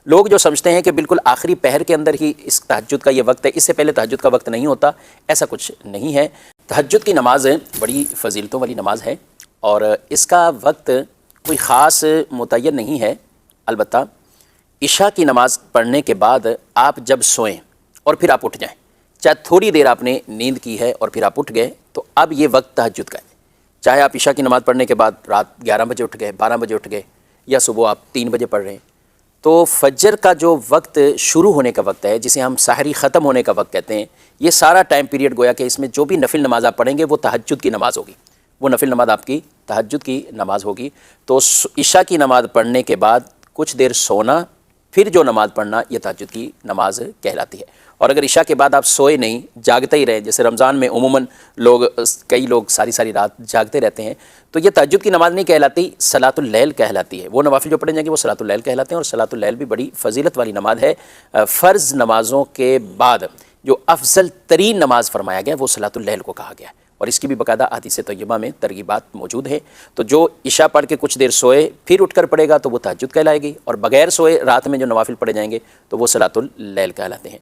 لوگ جو سمجھتے ہیں کہ بالکل آخری پہر کے اندر ہی اس تہجد کا یہ وقت ہے، اس سے پہلے تہجد کا وقت نہیں ہوتا، ایسا کچھ نہیں ہے۔ تہجد کی نماز بڑی فضیلتوں والی نماز ہے اور اس کا وقت کوئی خاص متعین نہیں ہے۔ البتہ عشاء کی نماز پڑھنے کے بعد آپ جب سوئیں اور پھر آپ اٹھ جائیں، چاہے تھوڑی دیر آپ نے نیند کی ہے اور پھر آپ اٹھ گئے، تو اب یہ وقت تہجد کا ہے۔ چاہے آپ عشاء کی نماز پڑھنے کے بعد رات 11 بجے اٹھ گئے، 12 بجے اٹھ گئے، یا صبح آپ 3 بجے پڑھ رہے ہیں، تو فجر کا جو وقت شروع ہونے کا وقت ہے، جسے ہم سحری ختم ہونے کا وقت کہتے ہیں، یہ سارا ٹائم پیریڈ گویا کہ اس میں جو بھی نفل نماز آپ پڑھیں گے وہ تہجد کی نماز ہوگی، وہ نفل نماز آپ کی تہجد کی نماز ہوگی۔ تو عشاء کی نماز پڑھنے کے بعد کچھ دیر سونا، پھر جو نماز پڑھنا، یہ تہجد کی نماز کہلاتی ہے۔ اور اگر عشاء کے بعد آپ سوئے نہیں، جاگتے ہی رہیں، جیسے رمضان میں عموماً کئی لوگ ساری رات جاگتے رہتے ہیں، تو یہ تہجد کی نماز نہیں کہلاتی، صلاۃ اللیل کہلاتی ہے۔ وہ نوافل جو پڑھے جائیں گے وہ صلاۃ اللیل کہلاتے ہیں، اور صلاۃ اللیل بھی بڑی فضیلت والی نماز ہے۔ فرض نمازوں کے بعد جو افضل ترین نماز فرمایا گیا وہ صلاۃ اللیل کو کہا گیا ہے، اور اس کی بھی باقاعدہ احادیث طیبہ میں ترغیبات موجود ہیں۔ تو جو عشاء پڑھ کے کچھ دیر سوئے پھر اٹھ کر پڑھے گا تو وہ تہجد کہلائے گی، اور بغیر سوئے رات میں جو نوافل پڑھے جائیں گے تو وہ صلاۃ اللیل کہلاتے ہیں۔